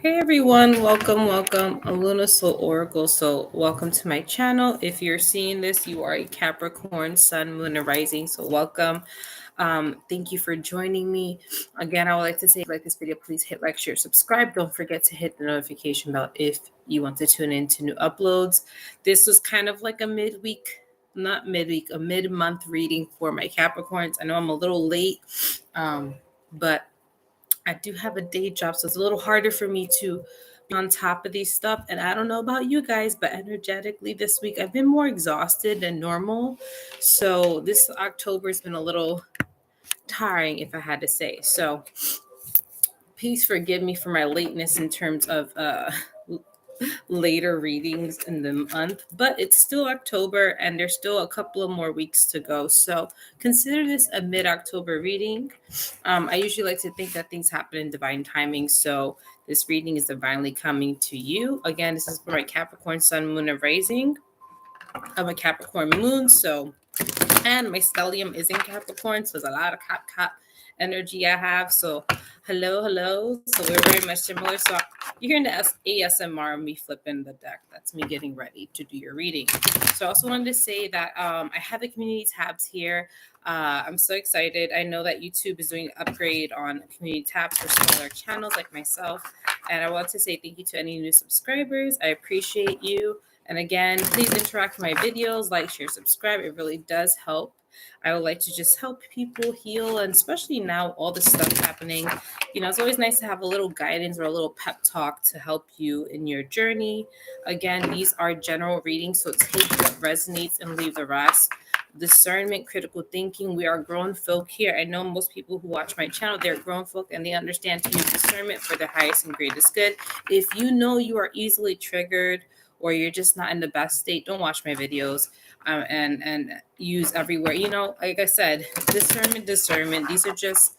Hey everyone, welcome. I'm Luna Soul Oracle. So, welcome to my channel. If you're seeing this, you are a Capricorn, Sun, Moon, and Rising. So, welcome. Thank you for joining me. Again, I would like to say, if you like this video, please hit like, share, subscribe. Don't forget to hit the notification bell if you want to tune in to new uploads. This was kind of like a a mid-month reading for my Capricorns. I know I'm a little late, but I do have a day job, so it's a little harder for me to be on top of these stuff. And I don't know about you guys, but energetically this week I've been more exhausted than normal. So this October has been a little tiring, if I had to say. So please forgive me for my lateness in terms of later readings in the month, but it's still October and there's still a couple of more weeks to go. So consider this a mid-October reading. I usually like to think that things happen in divine timing. So this reading is divinely coming to you. Again, this is for my Capricorn Sun, Moon, and Rising. I'm a Capricorn Moon, and my stellium is in Capricorn, so there's a lot of cap energy I have. So hello. So we're very much similar. So you're hearing the ASMR of me flipping the deck. That's me getting ready to do your reading. So I also wanted to say that I have the community tabs here. I'm so excited. I know that YouTube is doing an upgrade on community tabs for smaller channels like myself. And I want to say thank you to any new subscribers. I appreciate you. And again, please interact with my videos, like, share, subscribe. It really does help. I would like to just help people heal, and especially now, all this stuff happening. It's always nice to have a little guidance or a little pep talk to help you in your journey. Again, these are general readings, so take what resonates and leave the rest. Discernment, critical thinking. We are grown folk here. I know most people who watch my channel, they're grown folk and they understand to use discernment for the highest and greatest good. If you know you are easily triggered, or you're just not in the best state, don't watch my videos and use everywhere. Like I said, discernment. These are just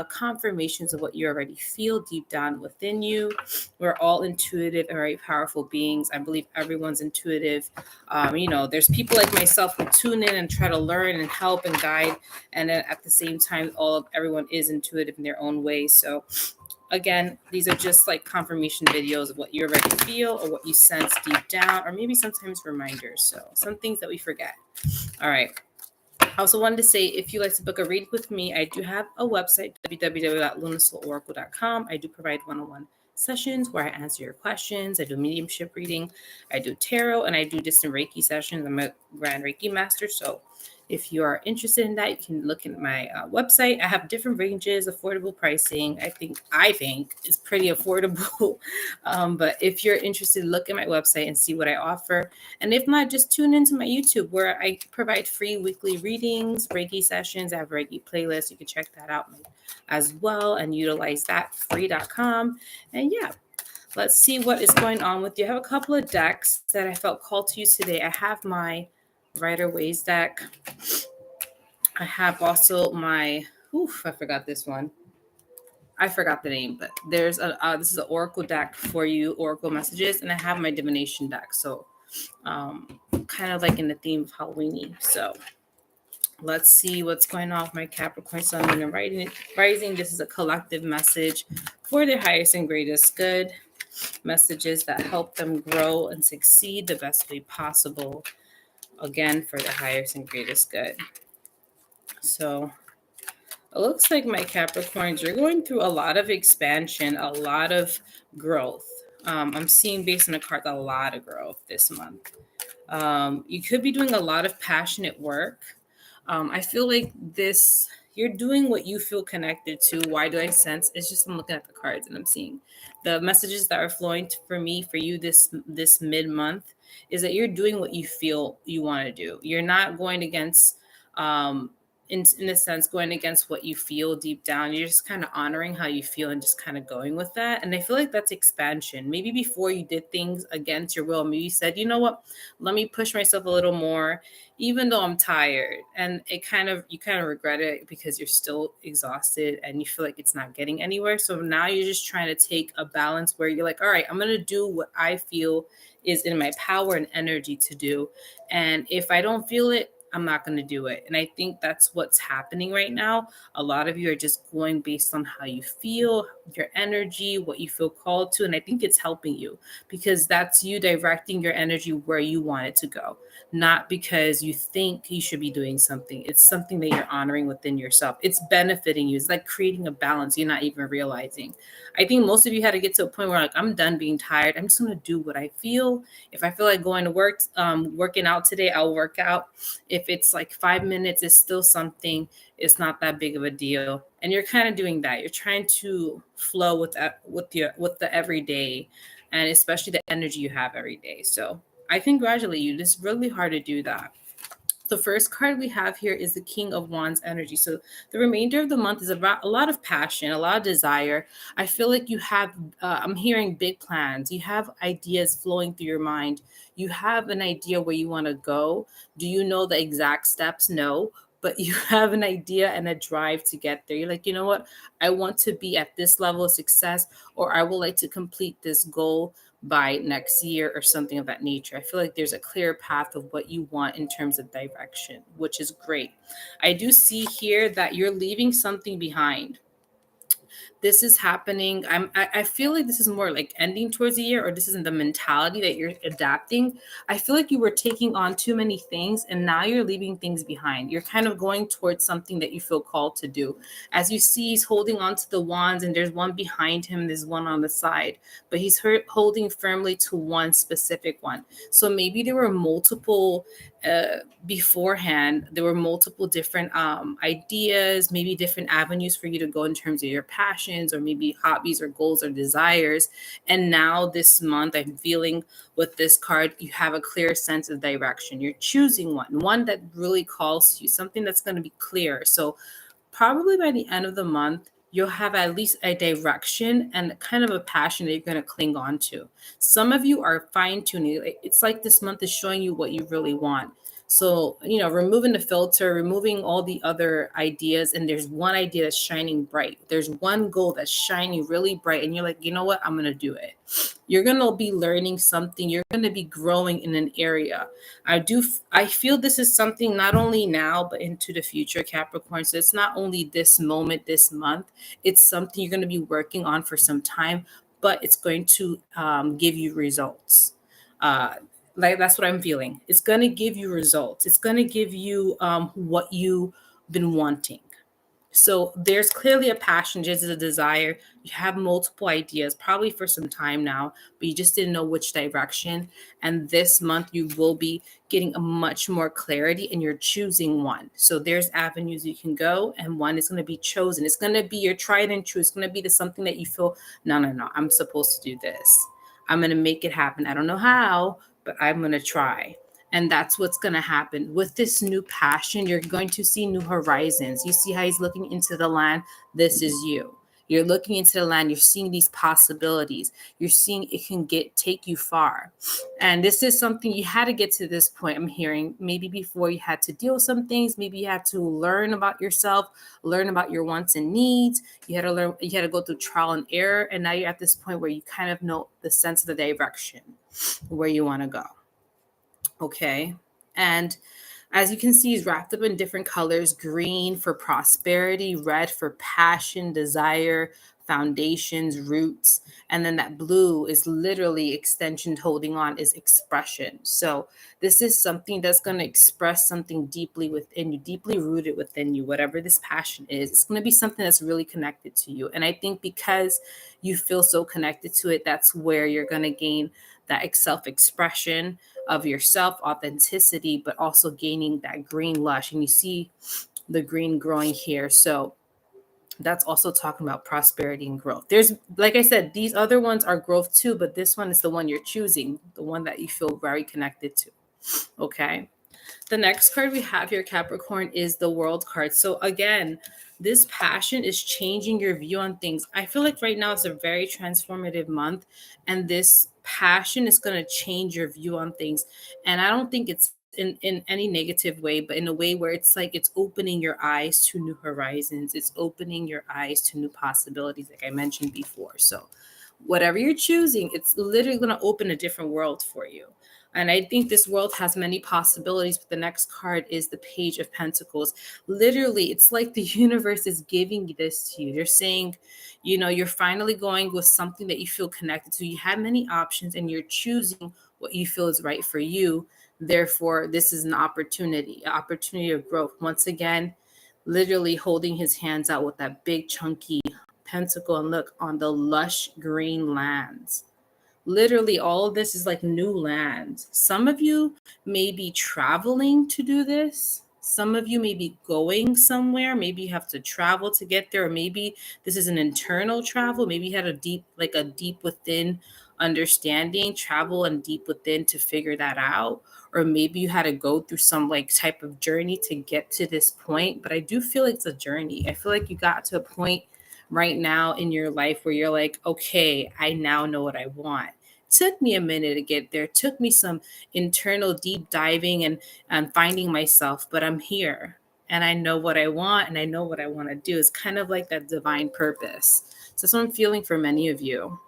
confirmations of what you already feel deep down within you. We're all intuitive and very powerful beings. I believe everyone's intuitive. There's people like myself who tune in and try to learn and help and guide. And then at the same time, everyone is intuitive in their own way. So again, these are just like confirmation videos of what you already feel or what you sense deep down, or maybe sometimes reminders. So some things that we forget. All right. I also wanted to say, if you'd like to book a read with me, I do have a website, www.lunasoulauracle.com. I do provide one-on-one sessions where I answer your questions. I do mediumship reading, I do tarot, and I do distant Reiki sessions. I'm a Grand Reiki master, so if you are interested in that, you can look at my website. I have different ranges, affordable pricing. I think it's pretty affordable. But if you're interested, look at my website and see what I offer. And if not, just tune into my YouTube where I provide free weekly readings, Reiki sessions. I have Reiki playlists. You can check that out as well and utilize that, free.com. And yeah, let's see what is going on with you. I have a couple of decks that I felt called to use today. I have my Rider Ways deck. I have also my, I forgot this one. I forgot the name, but there's this is an Oracle deck for you, Oracle messages, and I have my divination deck. So kind of like in the theme of Halloween. So let's see what's going on with my Capricorn Sun, Moon, and Rising. This is a collective message for their highest and greatest good. Messages that help them grow and succeed the best way possible. Again, for the highest and greatest good. So it looks like my Capricorns, you're going through a lot of expansion, a lot of growth. I'm seeing based on the cards, a lot of growth this month. You could be doing a lot of passionate work. I feel like you're doing what you feel connected to. Why do I sense? It's just I'm looking at the cards and I'm seeing the messages that are flowing for you this mid-month is that you're doing what you feel you want to do. You're not going against in a sense, going against what you feel deep down. You're just kind of honoring how you feel and just kind of going with that. And I feel like that's expansion. Maybe before you did things against your will, maybe you said, you know what, let me push myself a little more, even though I'm tired. And you kind of regret it because you're still exhausted and you feel like it's not getting anywhere. So now you're just trying to take a balance where you're like, all right, I'm going to do what I feel is in my power and energy to do. And if I don't feel it, I'm not going to do it. And I think that's what's happening right now. A lot of you are just going based on how you feel, your energy, what you feel called to. And I think it's helping you because that's you directing your energy where you want it to go, not because you think you should be doing something. It's something that you're honoring within yourself. It's benefiting you. It's like creating a balance you're not even realizing. I think most of you had to get to a point where, like, I'm done being tired. I'm just going to do what I feel. If I feel like going to work, working out today, I'll work out. If it's like 5 minutes, it's still something. It's not that big of a deal. And you're kind of doing that. You're trying to flow with that, with the everyday, and especially the energy you have every day. So I congratulate you. It's really hard to do that. The first card we have here is the King of Wands energy. So the remainder of the month is about a lot of passion, a lot of desire. I feel like you have, I'm hearing big plans. You have ideas flowing through your mind. You have an idea where you want to go. Do you know the exact steps? No. But you have an idea and a drive to get there. You're like, you know what? I want to be at this level of success, or I would like to complete this goal by next year or something of that nature. I feel like there's a clear path of what you want in terms of direction, which is great. I do see here that you're leaving something behind. This is happening. I feel like this is more like ending towards the year, or this isn't the mentality that you're adapting. I feel like you were taking on too many things and now you're leaving things behind. You're kind of going towards something that you feel called to do. As you see, he's holding on to the wands, and there's one behind him, there's one on the side, but he's holding firmly to one specific one. So maybe there were multiple beforehand. There were multiple different ideas, maybe different avenues for you to go in terms of your passions, or maybe hobbies or goals or desires. And now this month, I'm feeling with this card, you have a clear sense of direction. You're choosing one that really calls to you, something that's going to be clear. So probably by the end of the month, you'll have at least a direction and kind of a passion that you're going to cling on to. Some of you are fine tuning. It's like this month is showing you what you really want. So, removing the filter, removing all the other ideas, and there's one idea that's shining bright. There's one goal that's shining really bright, and you're like, you know what? I'm going to do it. You're going to be learning something. You're going to be growing in an area. I feel this is something not only now, but into the future, Capricorn. So it's not only this moment, this month, it's something you're going to be working on for some time, but it's going to give you results. Uh, like that's what I'm feeling. It's going to give you results. It's going to give you what you've been wanting. So there's clearly a passion, just a desire. You have multiple ideas, probably for some time now, but you just didn't know which direction. And this month, you will be getting a much more clarity, and you're choosing one. So there's avenues you can go, and one is going to be chosen. It's going to be your tried and true. It's going to be the something that you feel, no, no, no, I'm supposed to do this. I'm going to make it happen. I don't know how, but I'm going to try. And that's what's going to happen with this new passion. You're going to see new horizons. You see how he's looking into the land. This is you. You're looking into the land. You're seeing these possibilities. You're seeing it can take you far. And this is something you had to get to this point. I'm hearing maybe before you had to deal with some things. Maybe you had to learn about yourself, learn about your wants and needs. You had to learn. You had to go through trial and error. And now you're at this point where you kind of know the sense of the direction where you want to go. Okay. And as you can see, he's wrapped up in different colors: green for prosperity, red for passion, desire, foundations, roots. And then that blue is literally extension, holding on is expression. So this is something that's going to express something deeply within you, deeply rooted within you, whatever this passion is. It's going to be something that's really connected to you. And I think because you feel so connected to it, that's where you're going to gain that self-expression of yourself, authenticity, but also gaining that green lush. And you see the green growing here. So that's also talking about prosperity and growth. There's, like I said, these other ones are growth too, but this one is the one you're choosing, the one that you feel very connected to. Okay. The next card we have here, Capricorn, is the World card. So again, this passion is changing your view on things. I feel like right now it's a very transformative month, and this passion is going to change your view on things. And I don't think it's in any negative way, but in a way where it's like it's opening your eyes to new horizons. It's opening your eyes to new possibilities, like I mentioned before. So whatever you're choosing, it's literally going to open a different world for you. And I think this world has many possibilities, but the next card is the Page of Pentacles. Literally, it's like the universe is giving this to you. They're saying, you're finally going with something that you feel connected to. You have many options and you're choosing what you feel is right for you. Therefore, this is an opportunity of growth. Once again, literally holding his hands out with that big chunky pentacle, and look on the lush green lands. Literally, all of this is like new land. Some of you may be traveling to do this. Some of you may be going somewhere. Maybe you have to travel to get there, or maybe this is an internal travel. Maybe you had a deep within understanding, travel and deep within to figure that out. Or maybe you had to go through some like type of journey to get to this point. But I do feel like it's a journey. I feel like you got to a point right now in your life where you're like, okay, I now know what I want. Took me a minute to get there. Took me some internal deep diving and finding myself, but I'm here and I know what I want and I know what I want to do. It's kind of like that divine purpose. So that's what I'm feeling for many of you.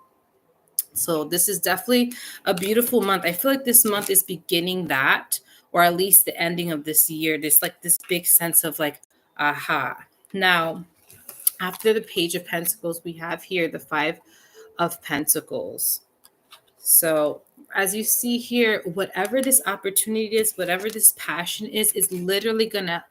So this is definitely a beautiful month. I feel like this month is beginning that, or at least the ending of this year. There's like this big sense of like, aha. Now, after the Page of Pentacles, we have here the Five of Pentacles. So, as you see here, whatever this opportunity is, whatever this passion is literally going to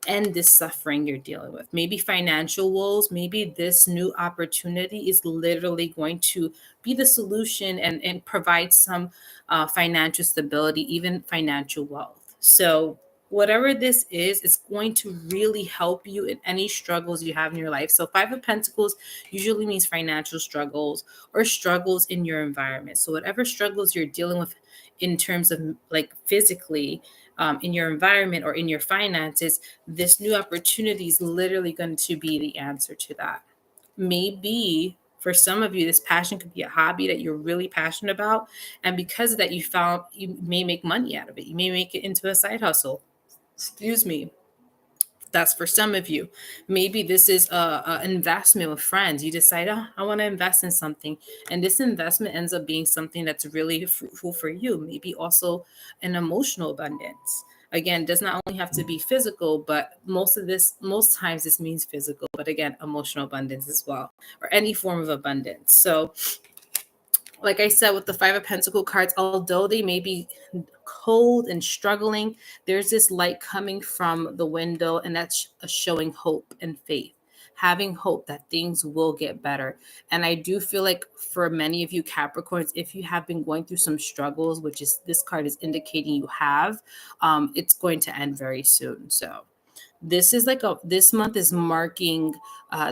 end this suffering you're dealing with. Maybe financial woes, maybe this new opportunity is literally going to be the solution and provide some financial stability, even financial wealth. So, whatever this is, it's going to really help you in any struggles you have in your life. So, Five of Pentacles usually means financial struggles or struggles in your environment. So, whatever struggles you're dealing with in terms of like physically, in your environment or in your finances, this new opportunity is literally going to be the answer to that. Maybe for some of you, this passion could be a hobby that you're really passionate about. And because of that, you may make money out of it. You may make it into a side hustle. Excuse me. That's for some of you. Maybe this is a investment with friends. You decide, oh, I want to invest in something, and this investment ends up being something that's really fruitful for you. Maybe also an emotional abundance. Again, does not only have to be physical, but most times this means physical. But again, emotional abundance as well, or any form of abundance. So like I said, with the Five of Pentacle cards, although they may be cold and struggling, there's this light coming from the window, and that's showing hope and faith, having hope that things will get better. And I do feel like for many of you Capricorns, if you have been going through some struggles, which is this card is indicating you have, it's going to end very soon. So this month is marking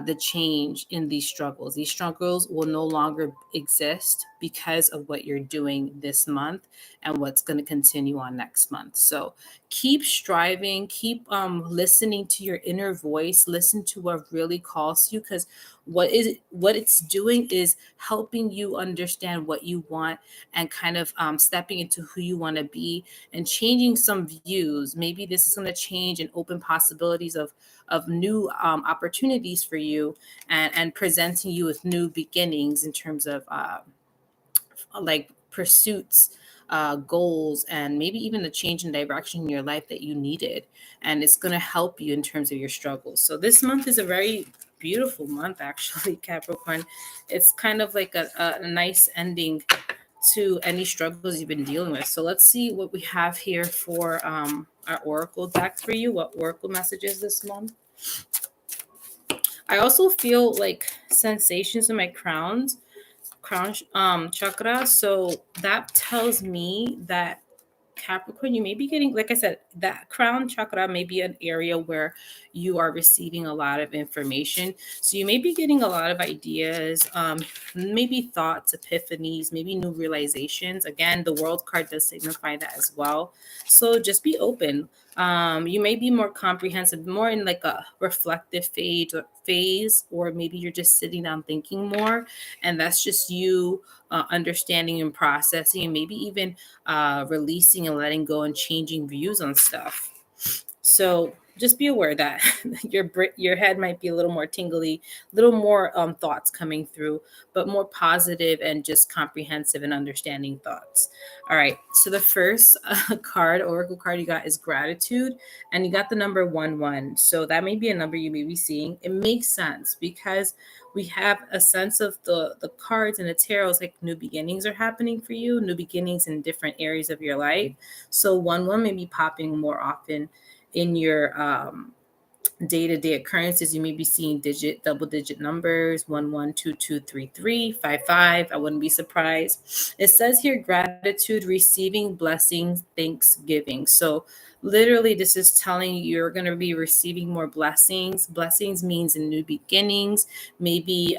the change in these struggles. These struggles will no longer exist because of what you're doing this month and what's going to continue on next month. So keep striving, keep listening to your inner voice, listen to what really calls to you, because what it's doing is helping you understand what you want and kind of stepping into who you want to be and changing some views. Maybe this is going to change and open possibilities of new opportunities for you, and presenting you with new beginnings in terms of like pursuits, goals, and maybe even a change in direction in your life that you needed. And it's going to help you in terms of your struggles. So this month is a very beautiful month, actually, Capricorn. It's kind of like a nice ending to any struggles you've been dealing with. So let's see what we have here for our Oracle deck for you. What Oracle messages this month? I also feel like sensations in my crown chakra. So that tells me that Capricorn, you may be getting, like I said, that crown chakra may be an area where you are receiving a lot of information. So you may be getting a lot of ideas, maybe thoughts, epiphanies, maybe new realizations. Again, the World card does signify that as well. So just be open. You may be more comprehensive, more in like a reflective phase, or maybe you're just sitting down thinking more, and that's just you understanding and processing, and maybe even releasing and letting go and changing views on stuff. So just be aware that your head might be a little more tingly, a little more thoughts coming through, but more positive and just comprehensive and understanding thoughts. All right. So the first oracle card you got is gratitude, and you got the number 1 1. So that may be a number you may be seeing. It makes sense because we have a sense of the cards and the tarot is like new beginnings are happening for you, new beginnings in different areas of your life. So 1 1 may be popping more often in your day-to-day occurrences. You may be seeing double digit numbers, 11222335. I wouldn't be surprised. It says here gratitude, receiving blessings, thanksgiving. So literally this is telling you you're going to be receiving more blessings. Blessings means in new beginnings, maybe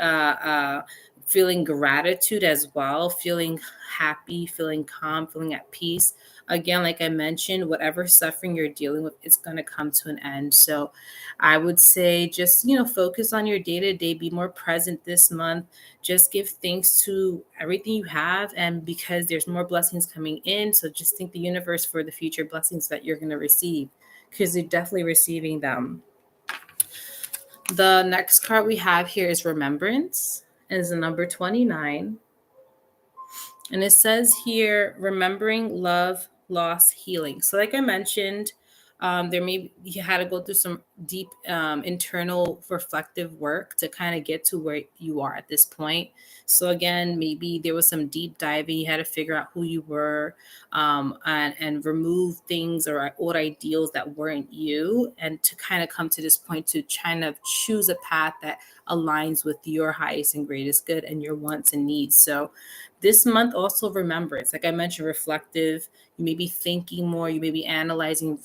feeling gratitude as well, feeling happy, feeling calm, feeling at peace. Again, like I mentioned, whatever suffering you're dealing with, it's going to come to an end. So I would say just, focus on your day to day, be more present this month. Just give thanks to everything you have. And because there's more blessings coming in, so just thank the universe for the future blessings that you're going to receive because you're definitely receiving them. The next card we have here is Remembrance, and is the number 29. And it says here, remembering love, loss, healing. So, like I mentioned, you had to go through some deep internal reflective work to kind of get to where you are at this point. So again, maybe there was some deep diving. You had to figure out who you were, and remove things or old ideals that weren't you, and to kind of come to this point to kind of choose a path that aligns with your highest and greatest good and your wants and needs. So this month also remembrance, like I mentioned, reflective. You may be thinking more, you may be analyzing,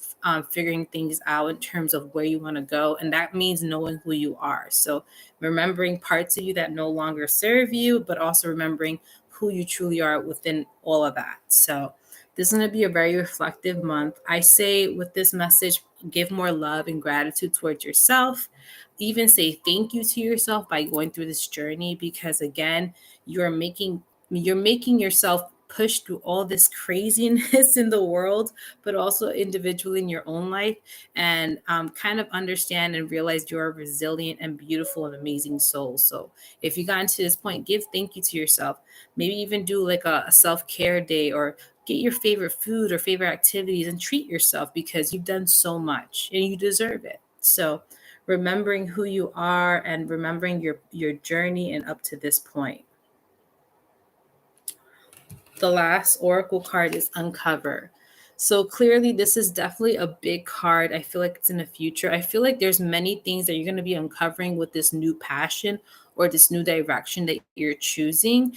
figuring things out in terms of where you want to go, and that means knowing who you are. So remembering parts of you that no longer serve you, but also remembering who you truly are within all of that. So this is going to be a very reflective month. I say with this message, give more love and gratitude towards yourself. Even say thank you to yourself by going through this journey, because again, you're making yourself push through all this craziness in the world, but also individually in your own life, and kind of understand and realize you're a resilient and beautiful and amazing soul. So if you got to this point, give thank you to yourself. Maybe even do like a self-care day, or get your favorite food or favorite activities and treat yourself, because you've done so much and you deserve it. So remembering who you are and remembering your journey and up to this point. The last oracle card is Uncover. So clearly this is definitely a big card. I feel like it's in the future. I feel like there's many things that you're going to be uncovering with this new passion or this new direction that you're choosing.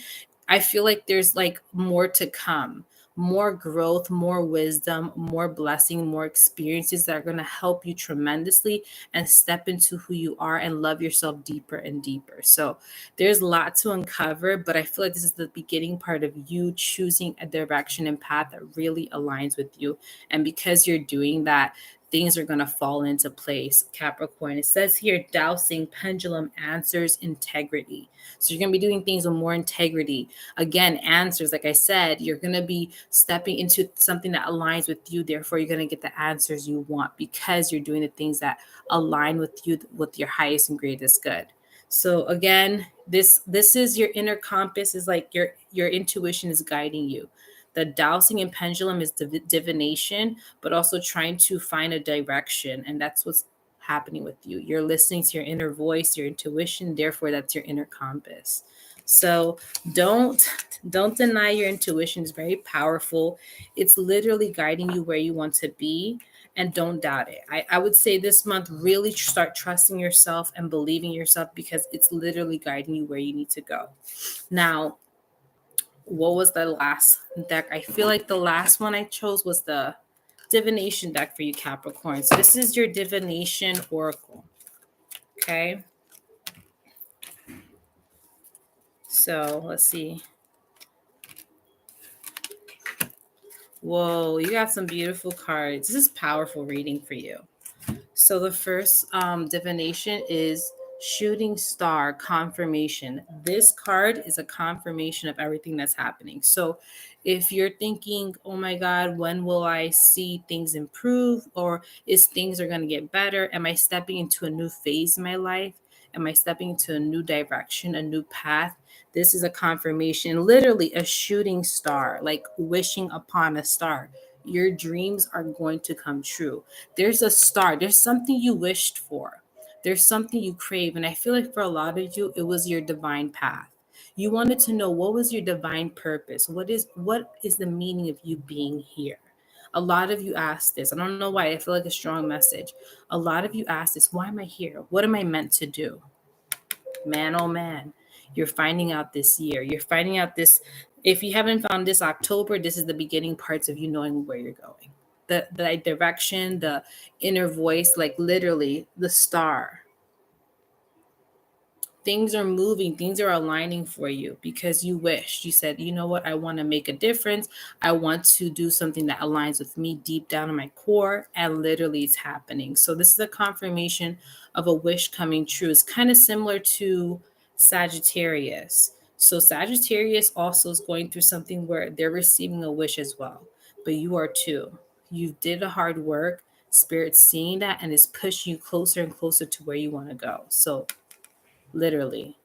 I feel like there's like more to come, more growth, more wisdom, more blessing, more experiences that are going to help you tremendously and step into who you are and love yourself deeper and deeper. So there's a lot to uncover, but I feel like this is the beginning part of you choosing a direction and path that really aligns with you. And because you're doing that, things are going to fall into place. Capricorn, it says here, dowsing pendulum answers integrity. So you're going to be doing things with more integrity. Again, answers, like I said, you're going to be stepping into something that aligns with you. Therefore, you're going to get the answers you want because you're doing the things that align with you, with your highest and greatest good. So again, this is your inner compass, is like your intuition is guiding you. The dowsing and pendulum is divination, but also trying to find a direction. And that's what's happening with you. You're listening to your inner voice, your intuition, therefore that's your inner compass. So don't don't deny your intuition. It's very powerful. It's literally guiding you where you want to be, and don't doubt it. I would say this month, really start trusting yourself and believing yourself, because it's literally guiding you where you need to go. Now, what was the last deck? I feel like the last one I chose was the divination deck for you, Capricorn. So this is your divination oracle. Okay. So let's see. Whoa, you got some beautiful cards. This is powerful reading for you. So the first divination is Shooting star, confirmation. This card is a confirmation of everything that's happening. So if you're thinking, oh my God, when will I see things improve? Or is things are going to get better? Am I stepping into a new phase in my life? Am I stepping into a new direction, a new path? This is a confirmation, literally a shooting star, like wishing upon a star. Your dreams are going to come true. There's a star, there's something you wished for, there's something you crave. And I feel like for a lot of you, it was your divine path. You wanted to know what was your divine purpose? What is the meaning of you being here? A lot of you asked this. I don't know why. I feel like a strong message. A lot of you asked this, why am I here? What am I meant to do? Man, oh man, you're finding out this year. You're finding out this. If you haven't found this October, this is the beginning parts of you knowing where you're going. The direction, the inner voice, like literally the star. Things are moving, things are aligning for you because you wished. You said, you know what, I want to make a difference. I want to do something that aligns with me deep down in my core, and literally it's happening. So this is a confirmation of a wish coming true. It's kind of similar to Sagittarius. So Sagittarius also is going through something where they're receiving a wish as well, but you are too. You did a hard work, spirit seeing that, and it's pushing you closer and closer to where you want to go. So literally.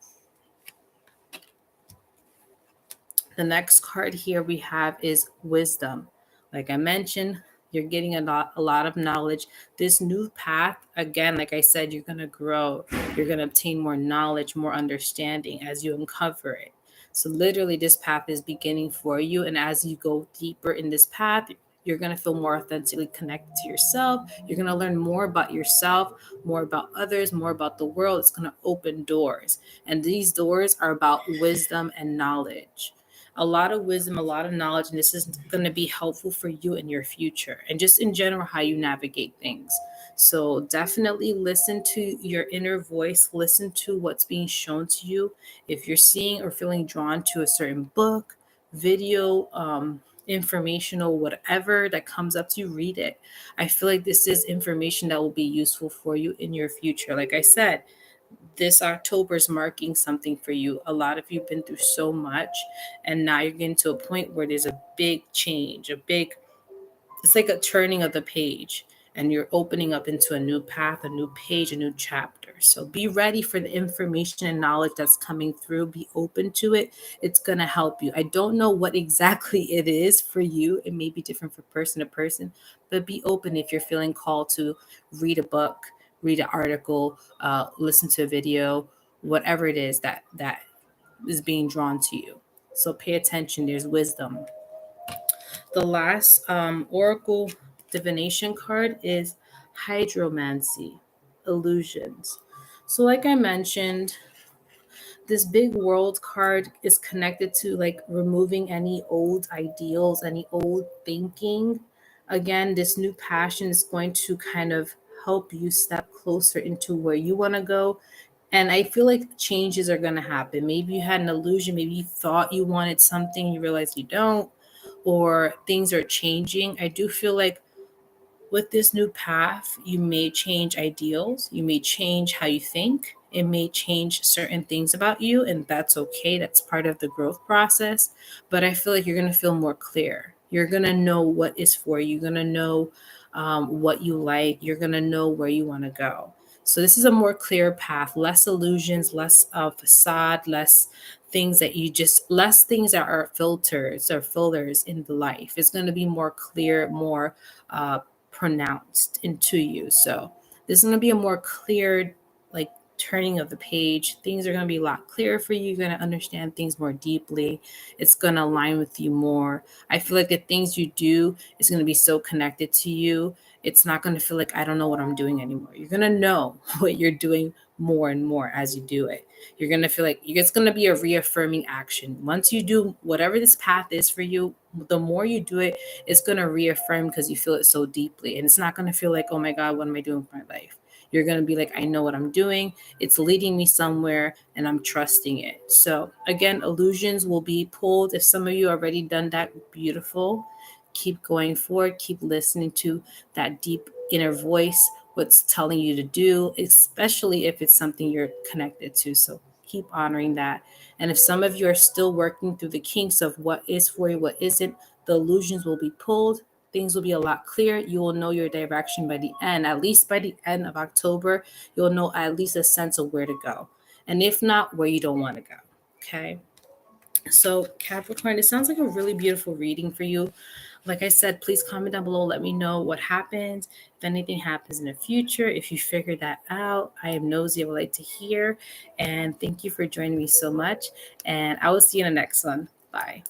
The next card here we have is wisdom. Like I mentioned, you're getting a lot of knowledge. This new path, again, like I said, you're going to grow. You're going to obtain more knowledge, more understanding as you uncover it. So literally this path is beginning for you. And as you go deeper in this path, you're going to feel more authentically connected to yourself. You're going to learn more about yourself, more about others, more about the world. It's going to open doors. And these doors are about wisdom and knowledge. A lot of wisdom, a lot of knowledge, and this is going to be helpful for you in your future and just in general how you navigate things. So definitely listen to your inner voice, listen to what's being shown to you. If you're seeing or feeling drawn to a certain book, video, informational, whatever that comes up to you, read it. I feel like this is information that will be useful for you in your future. Like I said, this October is marking something for you. A lot of you have been through so much, and now you're getting to a point where there's a big change, it's like a turning of the page, and you're opening up into a new path, a new page, a new chapter. So be ready for the information and knowledge that's coming through. Be open to it. It's going to help you. I don't know what exactly it is for you. It may be different from person to person, but be open if you're feeling called to read a book, read an article, listen to a video, whatever it is that is being drawn to you. So pay attention. There's wisdom. The last oracle divination card is hydromancy, illusions. So, like I mentioned, this big world card is connected to like removing any old ideals, any old thinking. Again, this new passion is going to kind of help you step closer into where you want to go. And I feel like changes are going to happen. Maybe you had an illusion, maybe you thought you wanted something, you realize you don't, or things are changing. I do feel like with this new path, you may change ideals, you may change how you think, it may change certain things about you, and that's okay. That's part of the growth process. But I feel like you're going to feel more clear. You're going to know what is for you, you're going to know what you like, you're going to know where you want to go. So, this is a more clear path, less illusions, less facade, less things that are filters or fillers in the life. It's going to be more clear, more pronounced into you. So this is going to be a more clear, like turning of the page. Things are going to be a lot clearer for you. You're going to understand things more deeply. It's going to align with you more. I feel like the things you do is going to be so connected to you. It's not going to feel like I don't know what I'm doing anymore. You're going to know what you're doing more and more as you do it. You're going to feel like it's going to be a reaffirming action. Once you do whatever this path is for you, the more you do it, it's going to reaffirm because you feel it so deeply. And it's not going to feel like, oh my God, what am I doing with my life? You're going to be like, I know what I'm doing. It's leading me somewhere and I'm trusting it. So again, illusions will be pulled. If some of you already done that, beautiful. Keep going forward. Keep listening to that deep inner voice. what's telling you to do, especially if it's something you're connected to. So keep honoring that. And if some of you are still working through the kinks of what is for you, what isn't, the illusions will be pulled. Things will be a lot clearer. You will know your direction by the end. At least by the end of October, you'll know at least a sense of where to go. And if not, where you don't want to go. Okay. So, Capricorn, it sounds like a really beautiful reading for you. Like I said, please comment down below. Let me know what happens. If anything happens in the future, if you figure that out, I am nosy. I would like to hear. And thank you for joining me so much. And I will see you in the next one. Bye.